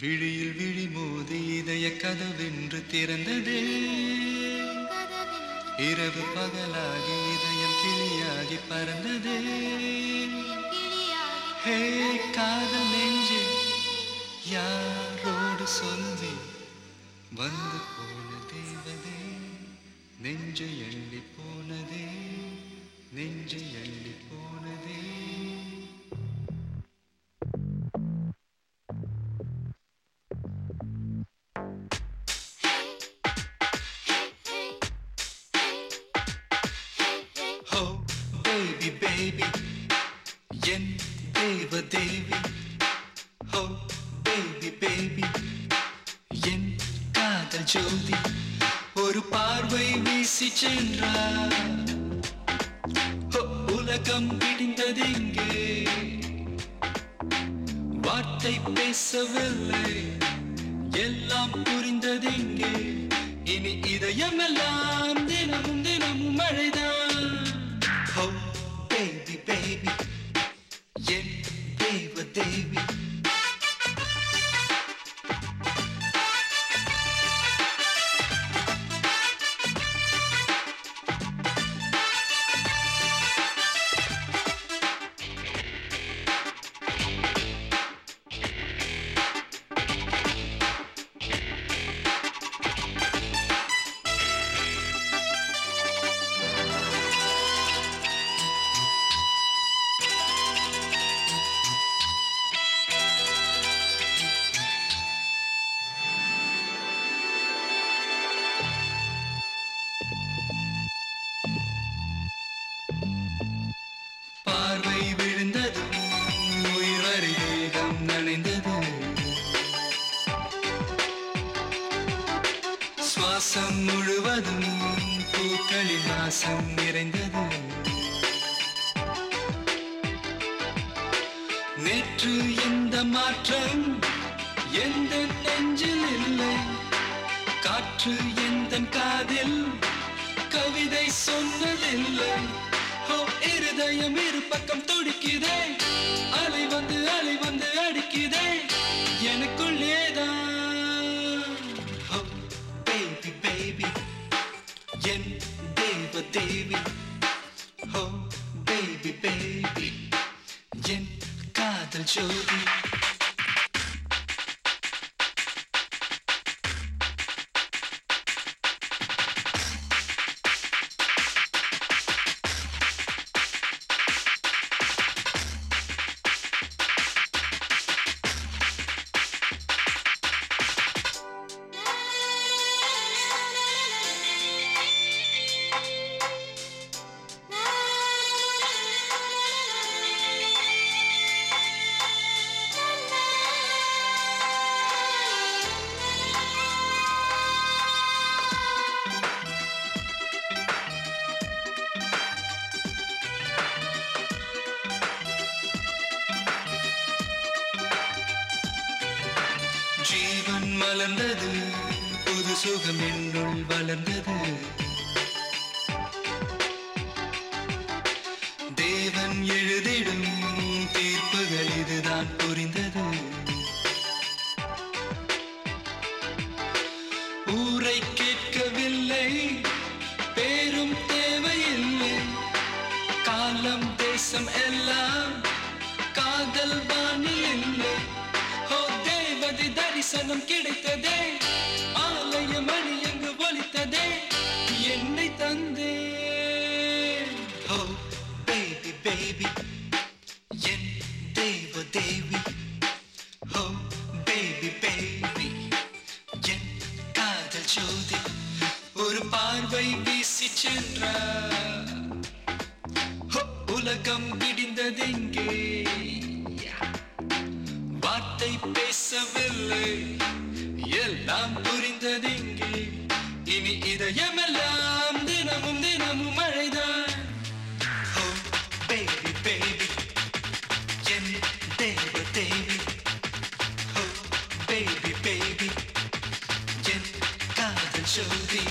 விழியில் விழி மோதி இதய கதவென்று திறந்ததே. இரவு பகலாகி இதயம் கிளியாகி பறந்ததே. ஹே காதல் நெஞ்சே யாரோடு சொல்லி வந்து போன தேவதே. நெஞ்சை எள்ளி போனதே, நெஞ்சை எள்ளி போனதே. Oh baby baby என் தேவ தேவி. Oh baby baby என் காதல் ஜோதி. ஒரு பார்வை வீசி சென்றார், உலகம் பிடிந்ததெங்கே. வார்த்தை பேசவில்லை, எல்லாம் புரிந்ததெங்கே. இனி இதயமெல்லாம் தினமும் தினமும் மழைதான். Oh baby baby என் தேவ தேவி. பார்வை விழுந்ததும் உயிர் வரை தேகம் நனைந்தது. சுவாசம் முழுவதும் பூக்களின் வாசம் நிறைந்தது. நேற்று எந்த மாற்றம் எந்த நெஞ்சில் இல்லை. காற்று எந்த காதில் கவிதை சொன்னதில்லை. இருதயம் இரு பக்கம் துடிக்குதே. அலை வந்து அடிக்குதே எனக்குள்ளேதான். Oh baby baby என் தேவ தேவி. Oh baby baby என் காதல் ஜோதி. ஜீவன் மலர்ந்தது, புது சுகம் என்னுள் வளர்ந்தது. தேவன் எழுதிடும் தீர்ப்புகள் இதுதான் புரிந்தது. ஊரை கேட்கவில்லை, பேரும் தேவையில்லை. காலம் தேசம் எல்லாம் காதல் வானில் இல்லை. தரிசனம் கிடைத்ததே, ஆலய மணி எங்கு ஒலித்ததே, என்னை தந்தே. Oh baby baby என் தேவ தேவி. Oh baby baby என் காதல் ஜோதி. ஒரு பார்வை வீசி சென்றார், உலகம் பிடிந்ததெங்கே. வார்த்தை பேசவில்லை, எல்லாம் புரிந்ததெங்கே. இனி இதயமெல்லாம் தினமும் தினமும் மழைதான். Oh baby baby என் தேவ தேவி. Oh baby baby என் காதல் ஜோதி.